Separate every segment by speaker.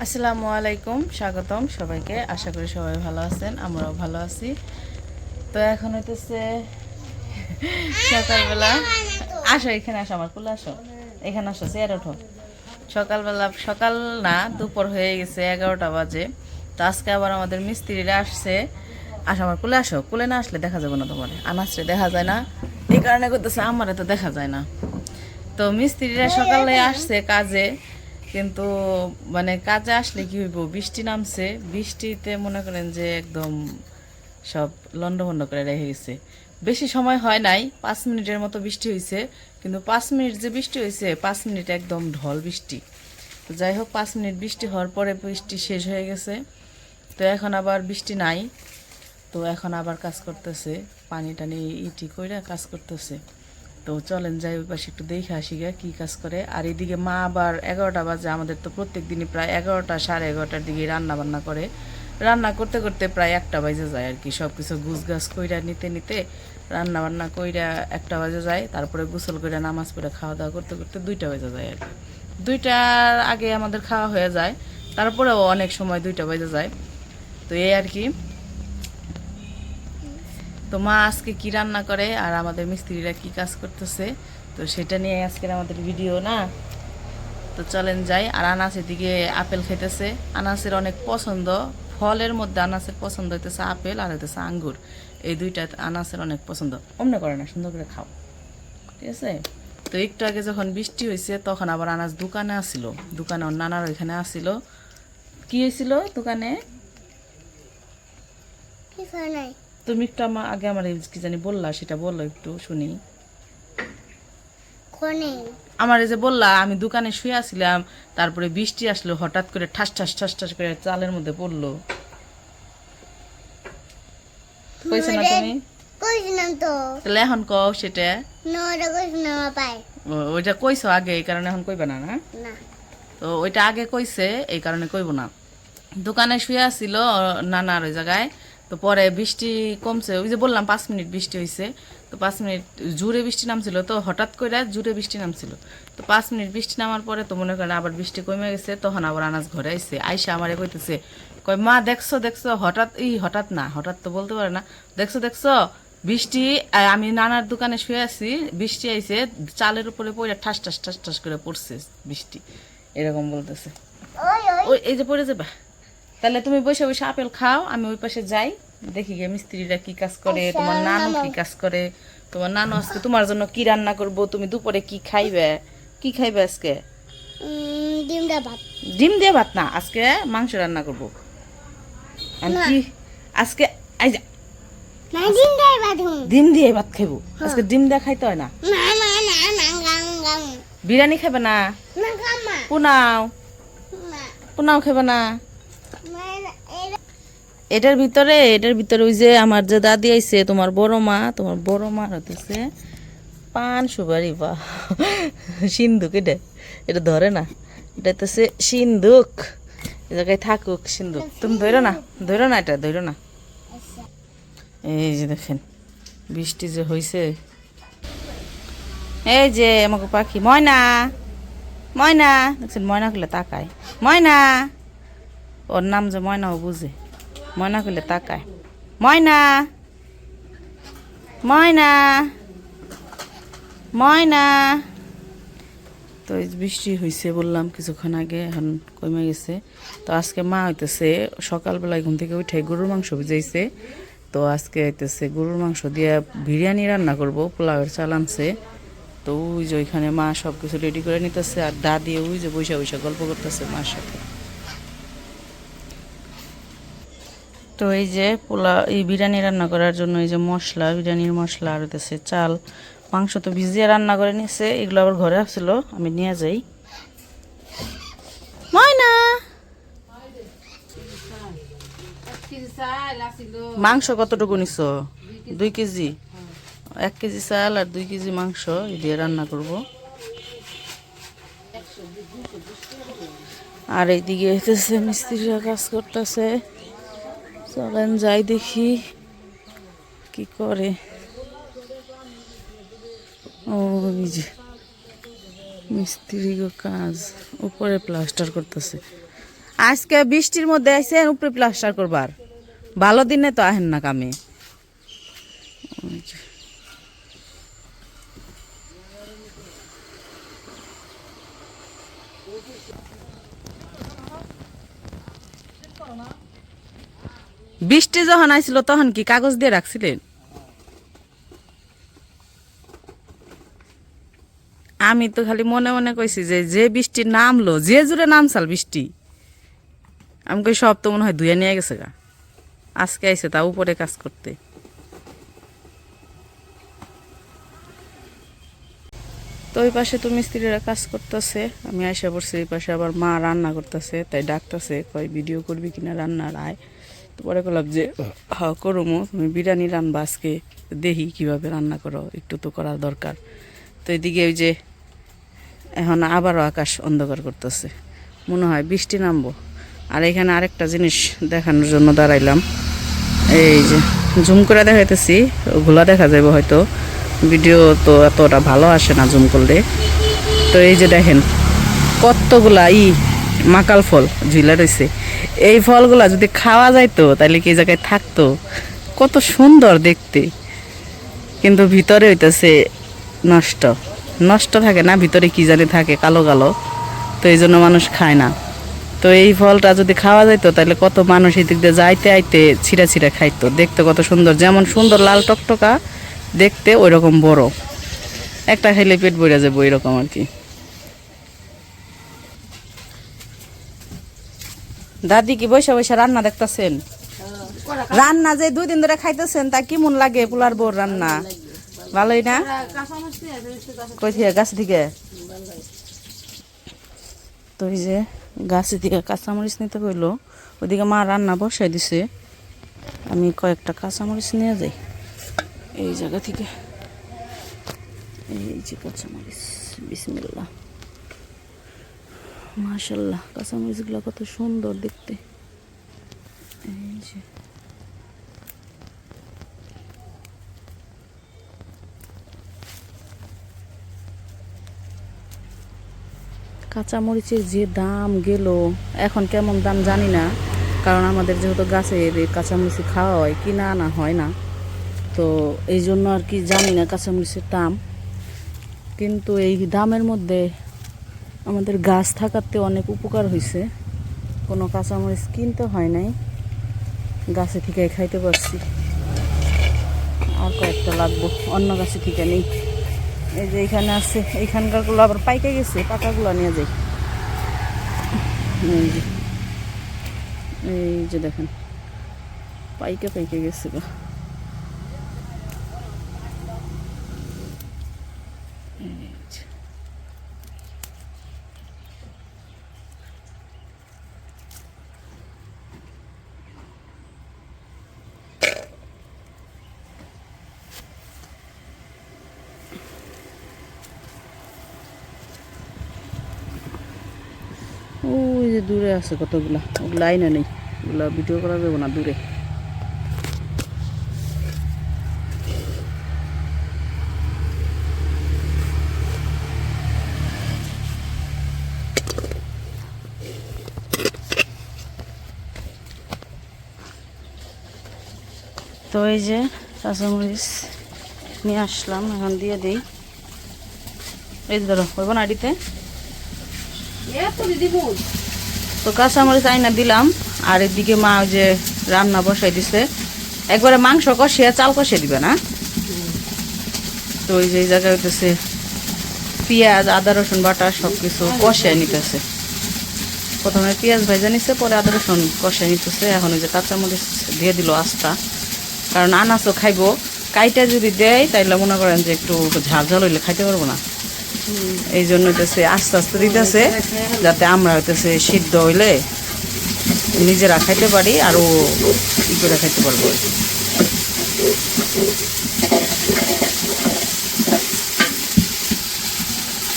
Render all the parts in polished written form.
Speaker 1: আসসালামু আলাইকুম, স্বাগতম সবাইকে। আশা করি সবাই ভালো আছেন, আমরাও ভালো আছি। তো এখন হইতেছে সকালবেলা। আসো এখানে, আসো আমার কোলে, আসো এখানে, আসো চেয়ার ওঠো। সকালবেলা, সকাল না দুপুর হয়ে গেছে, 11টা বাজে। তো আজকে আবার আমাদের মিস্ত্রিরা আসছে। আসো আমার কোলে, আসো। কোলে না আসলে দেখা যাবে না তোমার, আনাসরে দেখা যায় না, এই কারণে করতেছে, আমারে তো দেখা যায় না। তো মিস্ত্রিরা সকালে আসছে কাজে, কিন্তু মানে কাজে আসলে কি হইব, বৃষ্টি নামছে, বৃষ্টিতে মনে করেন যে একদম সব লন্ডভন্ড করে রেখে গেছে। বেশি সময় হয় নাই, 5 মিনিটের মতো বৃষ্টি হয়েছে। কিন্তু 5 মিনিট যে বৃষ্টি হয়েছে, 5 মিনিট একদম ঢল বৃষ্টি। তো যাই হোক, 5 মিনিট বৃষ্টি হওয়ার পরে বৃষ্টি শেষ হয়ে গেছে। তো এখন আবার বৃষ্টি নাই। তো এখন আবার কাজ করতেছে, পানি টানি ইটি কইরা কাজ করতেছে। তো চলেন যাই ওই পাশে একটু দেখে আসি গা কী কাজ করে। আর এদিকে মা আবার 11টা বাজে, আমাদের তো প্রত্যেক দিনই প্রায় 11টা সাড়ে 11টার দিকে রান্না বান্না করে। রান্না করতে করতে প্রায় 1টা বাজে যায় আর কি, সব কিছু গুছগাছ কইরা নিতে নিতে রান্না বান্না কইরা 1টা বাজে যায়। তারপরে গোসল কইরা নামাজ পড়ে খাওয়া দাওয়া করতে করতে 2টা বাজে যায় আর কি। 2টার আগে আমাদের খাওয়া হয়ে যায়, তারপরেও অনেক সময় 2টা বাজে যায়। তো এই আর কি। তো মা আজকে কি রান্না করে আর আমাদের মিস্ত্রিরা কি কাজ করতেছে, তো সেটা নিয়ে আজকের আমাদের ভিডিও না। তো চলেন যাই। আর আনাস এদিকে আপেল খেতেছে, আনাসের অনেক পছন্দ। ফলের মধ্যে আনাসের পছন্দ হইতেছে আপেল আর হইতেছে আঙ্গুর, এই দুইটা আনাসের অনেক পছন্দ। অমনে করে না, সুন্দর করে খাও, ঠিক আছে। তো একটু আগে যখন বৃষ্টি হয়েছে তখন আবার আনাস দোকানে আসিল, দোকানে ওর নানার ওইখানে আসিল। কি হয়েছিল দোকানে? তুমি একটু আগে আমার কি জানি বললা, সেটা বললো একটু শুনি। আমার এই যে বললা, আমি দোকানে শুয়ে আসছিলাম, তারপরে বৃষ্টি আসলো হঠাৎ করে, ঠাস ঠাস ঠাস ঠাস করে চালের মধ্যে পড়লো। কইছে না তুমি?
Speaker 2: কইছিলাম তো।
Speaker 1: তাহলে এখন কও সেটা।
Speaker 2: না, ওটা কইছিলাম পাই
Speaker 1: ওইটা কইছো আগে, এই কারণে এখন কইবে না, না?
Speaker 2: না।
Speaker 1: তো ওইটা আগে কইছে, এই কারণে কইব না। দোকানে শুয়ে আসছিল নানার ওই জায়গায়। তো পরে বৃষ্টি কমছে, ওই যে বললাম 5 মিনিট বৃষ্টি হয়েছে। তো 5 মিনিট জুড়ে বৃষ্টি নামছিল, তো হঠাৎ করে জুড়ে বৃষ্টি নামছিল। তো 5 মিনিট বৃষ্টি নামার পরে তো মনে করেন আবার বৃষ্টি কমে গেছে, তখন আবার আনাজ ঘরে আইসে, আইসা আমারে কইতেছে, কয় মা দেখছো দেখছো, হঠাৎ হঠাৎ না, হঠাৎ তো বলতে পারে না, দেখছো দেখছো বৃষ্টি, আমি নানার দোকানে শুয়ে আছি, বৃষ্টি আইছে, চালের উপরে পড়ে ঠাস ঠাস ঠাস ঠাস করে পড়ছে বৃষ্টি, এরকম বলতেছে।
Speaker 2: ওই ওই
Speaker 1: ওই এই যে পড়ে যাবা। তাহলে তুমি বসে বসে আপেল খাও, আমি ওই পাশে যাই, দেখি গে মিস্ত্রিরা কি কাজ করে, তোমার নানু কি কাজ করে। তোমার নানু আজকে তোমার জন্য কি রান্না করব, তুমি দুপুরে কি খাইবে, কি খাইবে আজকে?
Speaker 2: ডিমটা ভাত।
Speaker 1: ডিম দিয়ে ভাত না, আজকে মাংস রান্না করব। আর
Speaker 2: না।
Speaker 1: কি আজকে? এই যে
Speaker 2: না, ডিমটাই ভাত হুম।
Speaker 1: ডিম দিয়ে ভাত খাইবো আজকে, ডিম দিয়ে খাইতে হয় না।
Speaker 2: না না না না গাম গাম
Speaker 1: বিরিয়ানি খাবে না?
Speaker 2: না গামা
Speaker 1: পোনাও,
Speaker 2: না
Speaker 1: পোনাও খাবে না?
Speaker 2: না
Speaker 1: এটার ভিতরে ওই যে আমার যে দাদি আইছে, তোমার বড় মা হতেছে পান সুপারি, বা সিন্ধুক, এটা এটা ধরে না, এটা হতেছে সিন্ধুক, এ জায়গায় থাকুক সিন্ধুক। তুমি ধরো না, এটা ধরো না। এই যে দেখেন বৃষ্টি যে হয়েছে, এই যে আমাকে পাখি ময়না, ময়না দেখছেন, ময়না করলে তাকায়, ময়না, ওর নাম যে ময়না, ও বুঝে, ময়না করলে তাকায়, ময়না, ময়না, ময়না। তো এই যে বৃষ্টি হয়েছে বললাম কিছুক্ষণ আগে, এখন কমে গেছে। তো আজকে মা হইতেছে সকালবেলায় ঘুম থেকে উঠে গরুর মাংস ভিজাইছে। তো আজকে হইতেছে গরুর মাংস দিয়ে বিরিয়ানি রান্না করব, পোলাওয়ের চাল আনছে। তো ওই যে ওইখানে মা সব কিছু রেডি করে নিতেছে, আর দাদি ওই যে বৈশা বৈশা গল্প করতেছে মার সাথে। তো এই যে এই বিরিয়ানি রান্না করার জন্য এই যে মশলা, বিরিয়ানির মশলা, আর হইতেছে চাল, মাংস তো ভিজিয়ে রান্না করে নিছে, এগুলো আবার ঘরে আসছিল, আমি নিয়ে যাই। ময়না, মাংস কতটুকু নিছ? 2 কেজি, 1 কেজি চাল আর 2 কেজি মাংস দিয়ে রান্না করব। আর এইদিকে হইতেছে মিস্ত্রিরা কাজ করতেছে, চলেন যাই দেখি কি করে। ওই যে মিস্ত্রি কাজ উপরে প্লাস্টার করতেছে, আজকে বৃষ্টির মধ্যে আইছেন উপরে প্লাস্টার করবার, ভালো দিনে তো আহেন না কামে। বৃষ্টি যখন আইছিল তখন কি কাগজ দিয়ে রাখছিলেন? আমি তো খালি মনে মনে কইছি যে যে বৃষ্টি নামলো, যে জুড়ে নামছাল বৃষ্টি, আমি কই সব তো মনে হয় ধুয়ে নিয়ে গেছে গা, আজকে আইছে তা উপরে কাজ করতে। তো ওই পাশে তো মিস্ত্রিরা কাজ করতেছে, আমি আইসা পড়ছি এই পাশে, আবার মা রান্না করতেছে, তাই ডাকতেছে, কয় ভিডিও করবি কিনা রান্নার আয়। তো পরে বললাম যে হ্যাঁ করবো, তুমি বিরিয়ানি রান্না আজকে, দেখি কিভাবে রান্না করো, একটু তো করার দরকার। তো এদিকে ওই যে এখন আবারও আকাশ অন্ধকার করতেছে, মনে হয় বৃষ্টি নামবো। আর এখানে আরেকটা জিনিস দেখানোর জন্য দাঁড়াইলাম, এই যে জুম করে দেখাইতেছি, ওগুলা দেখা যাবে হয়তো, ভিডিও তো এতটা ভালো আসে না জুম করলে। তো এই যে দেখেন কতগুলা মাকাল ফল ঝুলে রয়েছে, এই ফলগুলা যদি খাওয়া যাইতো তাহলে কি এই জায়গায় থাকতো, কত সুন্দর দেখতে, কিন্তু ভিতরে হইতেছে নষ্ট, নষ্ট থাকে না, ভিতরে কি জানি থাকে কালো কালো, তো এই জন্য মানুষ খায় না। তো এই ফলটা যদি খাওয়া যাইতো তাহলে কত মানুষ এই দিক দিয়ে যাইতে আইতে ছিঁড়া ছিঁড়া খাইতো, দেখতে কত সুন্দর, যেমন সুন্দর লাল টকটকা দেখতে ওই রকম বড়, একটা খাইলে পেট ভরে যাবো এরকম আর কি। দাদি কি বৈশা বৈশা রান্না দেখতেছেন? রান্না যে 2 দিন ধরে খাইতেছেন তা কেমন লাগে? পোলার বোর রান্না ভালোই না? কই থেকে? গাছ থেকে? তো এই যে গাছে থেকে কাঁচামরিচ নিতে কইলো, ওইদিকে মা রান্না বসাই দিছে, আমি কয়েকটা কাঁচামরিচ নিয়ে যাই এই জায়গা থেকে। এই যে কাঁচামরিচ, বিসমিল্লাহ, মাশাল্লাহ, কাঁচামরিচগুলো কত সুন্দর দেখতে। এই যে কাঁচামরিচের যে দাম গেল, এখন কেমন দাম জানি না, কারণ আমাদের যেহেতু গাছের কাঁচামরিচ খাওয়া হয়, কিনা আনা হয় না, তো এই জন্য আর কি জানি না কাঁচামরিচের দাম। কিন্তু এই দামের মধ্যে আমাদের গাছ থাকাতে অনেক উপকার হয়েছে, কোনো কাঁচামরিচ কিনতে হয় নাই, গাছে থেকে খাইতে পারছি। আর কয়েকটা লাগবো, অন্য গাছে থেকে নেই। এই যে এখানে আছে, এইখানকারগুলো আবার পাইকে গেছে, পাকাগুলো নিয়ে যাই। এই যে দেখেন পাইকে পাইকে গেছে গা। ওই যে দূরে আছে কতগুলা, ওগুলো আইনা নেই, ওগুলা ভিডিও করা যাবে না দূরে। তো এই যে কাঁচামরিচ নিয়ে আসলাম, এখন দিয়ে দিই। এই যে ধরো ওই বানাডিতে তো কাঁচামরিচ আইনা দিলাম। আর এদিকে মা ওই যে রান্না বসাই দিছে, একবারে মাংস কষিয়ে চাল কষিয়ে দিবে না। তো ওই যে এই জায়গায় হইতেছে পেঁয়াজ, আদা রসুন বাটা সব কিছু কষিয়ে নিতেছে, প্রথমে পেঁয়াজ ভাজা নিচ্ছে, পরে আদা রসুন কষিয়ে নিতেছে। এখন ওই যে কাঁচামরিচ দিয়ে দিল আস্তা, কারণ আনাজও খাইবো, কাইটা যদি দেয় তাইলে মনে করেন যে একটু ঝাল ঝাল হইলে খাইতে পারবো না, এই জন্য হইতেছে আস্তে আস্তে দিতেছে, যাতে আমরা হইতেছে সিদ্ধ হইলে নিজেরা খাইতে পারি, আরও ই করে খাইতে পারবো।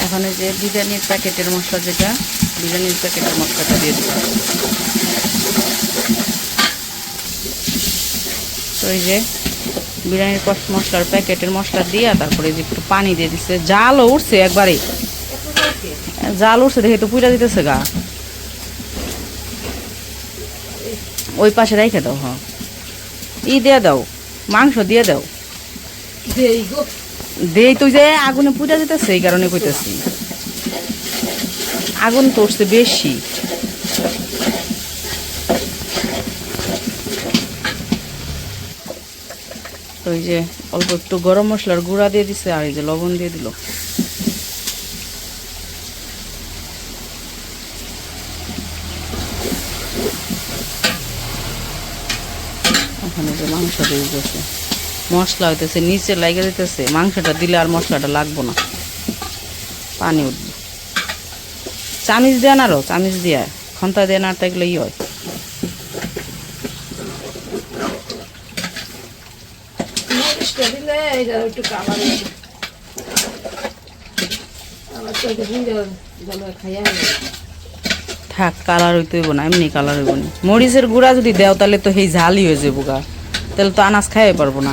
Speaker 1: এখন এই যে বিরিয়ানির প্যাকেটের মশলা, যেটা বিরিয়ানির প্যাকেটের মশলাটা দিয়ে দিলাম। তো এই যে বিরিয়ানির মশলার প্যাকেটের মশলা দিয়ে তারপরে যে একটু পানি দিয়ে দিচ্ছে, জালও উঠছে একবারে, জাল উঠছে দেখে তো পুইরা দিতেছে গা। ওই পাশে রেখে দাও। হ্যাঁ ই দিয়ে দাও, মাংস দিয়ে দাও। দেই তুই যে আগুনে পূজা যেতেছে এই কারণে কইতেছি, আগুন তোরছে বেশি। তো এই যে অল্প একটু গরম মশলার গুঁড়া দিয়ে দিছে, আর এই যে লবণ দিয়ে দিল। ওখানে যে মাংস দিয়ে দিতেছে, মশলা হইতেছে নিচে লাগিয়ে দিতেছে, মাংসটা দিলে আর মশলাটা লাগবো না, পানি উঠবে। চামিচ দেয় না, আরো চামিচ দিয়ে খন্তা দিয়ে না থাকলে ই হয়। থাক, কালার হইতে হইব না, এমনি কালার হইব না। মরিচের গুঁড়া যদি দেও তাহলে তো সেই ঝালই হয়ে যাবো গা, তাহলে তো আনাজ খাইতে পারবো না।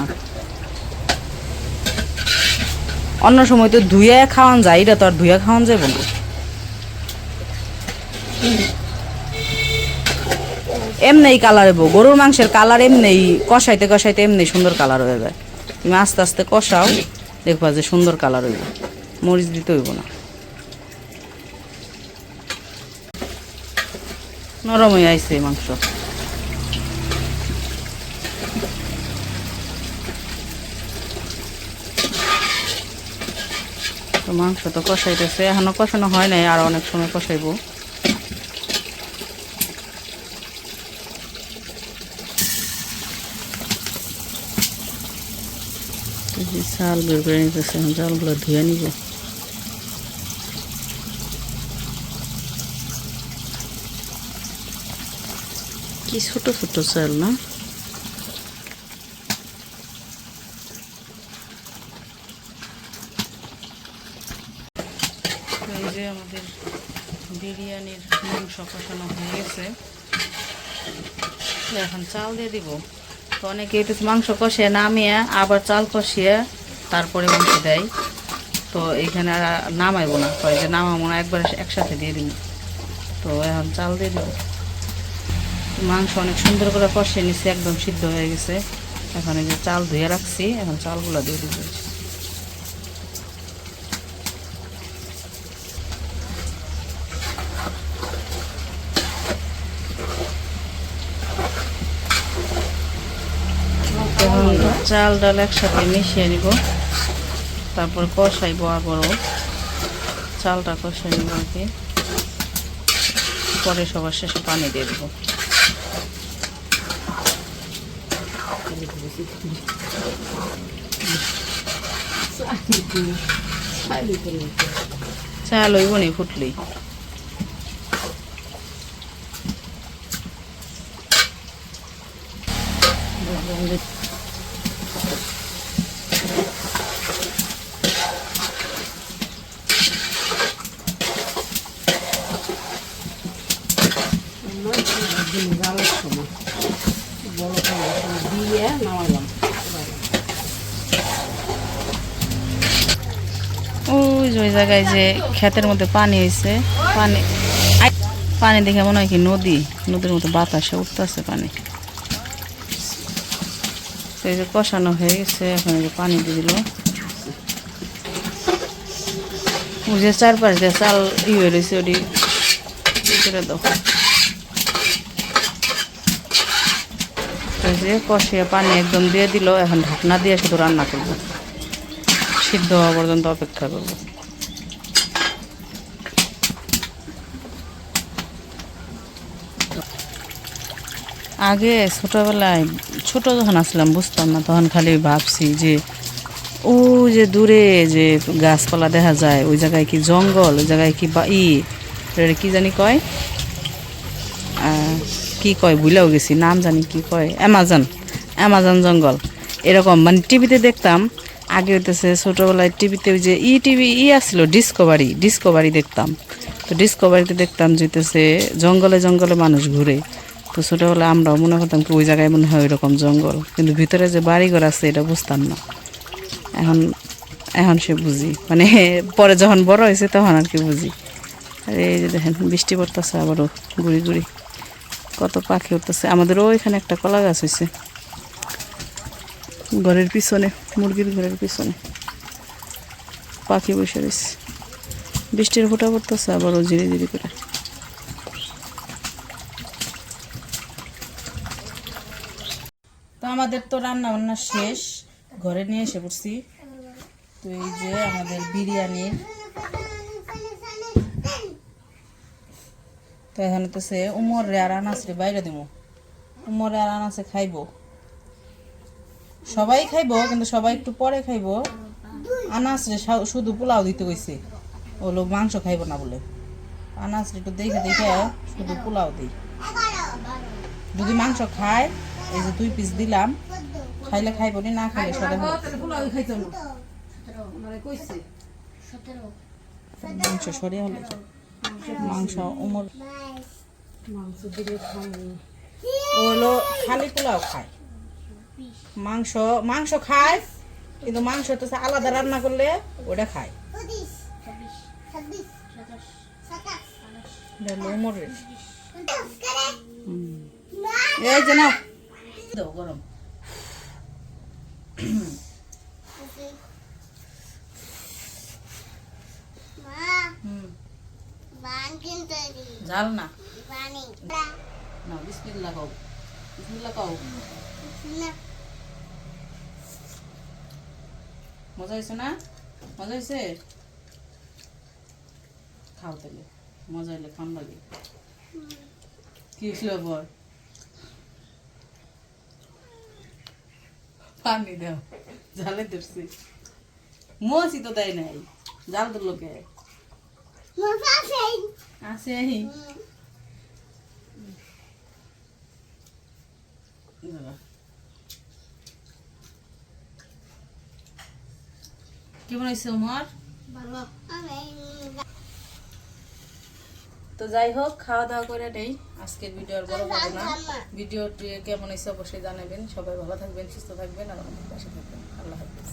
Speaker 1: অন্য সময় তো ধুয়ে খাওয়ান যায়, এটা তো আর ধুয়ে খাওয়ান যাবো না। এমনি কালার হইব, গরুর মাংসের কালার এমনি কষাইতে কষাইতে এমনি সুন্দর কালার হয়ে যায়। তুমি আস্তে আস্তে কষাও, দেখবা যে সুন্দর কালার হইব, মরিচ দিতে হইব না। নরম হয়ে আইছে মাংস। তো মাংস তো কষাইতেছে, এখনো কষানো হয় নাই, আর অনেক সময় কষাইবো। চাল বের করে নিতেছে, চালগুলো ধুয়ে নিব। কি ছোট ছোট চাল না, এই যে আমাদের বিরিয়ানির মাংস কষানো হয়ে গেছে, এখন চাল দিয়ে দিব। তো অনেকে এটা মাংস কষিয়ে নামিয়ে আবার চাল কষিয়ে তারপরে মাংস দেয়, তো এইখানে আর নামাইবো না, কয় যে নামাবো না, একবার একসাথে দিয়ে দিব। তো এখন চাল দিয়ে দিব। মাংস অনেক সুন্দর করে কষিয়ে নিছি, একদম সিদ্ধ হয়ে গেছে। এখন এই যে চাল ধুয়ে রাখছি, এখন চালগুলো দিয়ে দিব। এখন চাল ডাল একসাথে মিশিয়ে নিব, তারপর কষাইবো, আবারও চালটা কষাই নিব আর কি। পরে সবার শেষে পানি দিয়ে দেবো। চাল হইব নি ফুটলি। ওই যে ওই জায়গায় যে ক্ষেতের মধ্যে পানি হয়েছে, পানি পানি দেখে মনে হয় কি নদী, নদীর মতো বাতাসে উঠতেছে পানি। এই যে কষানো হয়ে গেছে, এখন এই যে পানি দিয়ে দিল। ওই যে চারপাশ দিয়ে চাল হয়ে রয়েছে, ওটি করে দাও। এই যে কষিয়ে পানি একদম দিয়ে দিল, এখন ঢাকনা দিয়ে শুধু রান্না করবো, সিদ্ধ হওয়া পর্যন্ত অপেক্ষা করব। আগে ছোটবেলায় ছোট যখন আসলাম বুঝতাম না, তখন খালি ভাবছি যে ও যে দূরে যে গাছপালা দেখা যায়, ওই জায়গায় কি জঙ্গল, ওই জায়গায় কি বা কি জানি কয়, কি কয় ভুলেও গেছি, নাম জানি কি কয়, অ্যামাজন, অ্যামাজন জঙ্গল এরকম। মানে টিভিতে দেখতাম আগে, হইতেছে ছোটোবেলায় টিভিতে ওই যে টিভি আসছিল ডিসকভারি দেখতাম। তো ডিসকভারিতে দেখতাম যেতেছে জঙ্গলে জঙ্গলে মানুষ ঘুরে। তো ছোটোবেলায় আমরাও মনে করতাম কি ওই জায়গায় মনে হয় ওইরকম জঙ্গল, কিন্তু ভিতরে যে বাড়িঘর আছে এটা বুঝতাম না। এখন এখন সে বুঝি, মানে পরে যখন বড় হয়েছে তখন আর কি বুঝি। আর এই যে দেখেন বৃষ্টি পড়তেছে আবারও গুড়ি গুড়ি। কত পাখি উঠতেছে। আমাদেরও এখানে একটা কলা গাছ হয়েছে ঘরের পিছনে, মুরগির ঘরের পিছনে পাখি বসে রয়েছে। বৃষ্টির ফোঁটা পড়তেছে আবারও ধীরে ধীরে করে। তো আমাদের তো রান্না বান্না শেষ, ঘরে নিয়ে এসে পড়ছি। তো এই যে আমাদের বিরিয়ানি, তো এখানে তো সে উমরে আর আনাসরে বাইরে দিব। উমরে আর আনাসে খাইবো, সবাই খাইবো কিন্তু সবাই একটু পরে খাইবো। আনাসরে শুধু পোলাও দিতে কইছে, ও লোক মাংস খাইবো না বলে। আনাসরে একটু দেখে দেখে শুধু পোলাও দিই। যদি মাংস খায়, এই যে 2 পিস দিলাম, খাইলে খাইবো নি, না খাইলে সরে মাংস সরিয়ে হলে মাংস উমর হলো খালি পোলাও খায়। মাংস মাংস খায় কিন্তু মাংস তো আলাদা রান্না করলে ওটা খায়। উমরের এই যে না দাও গরম। ঝাল না না, বিসমিল্লাহ খাও, বিসমিল্লাহ খাও। মজা হয়েছে না? মজা হয়েছে? খাও তাহলে, মজা হলে খাম লাগে। কি হয়েছিল আবার? পানি দাও, জালে ধরছি। মসি তো দেয় নাই, জাল তো লোকে আছে। কেমন হয়েছে উমর? তো যাই হোক, খাওয়া দাওয়া করে নেই। আজকের ভিডিও আর বড় হবে না। ভিডিওটি কেমন হয়েছে অবশ্যই জানাবেন। সবাই ভালো থাকবেন, সুস্থ থাকবেন আর আমাদের পাশে থাকবেন। আল্লাহ হাফেজ।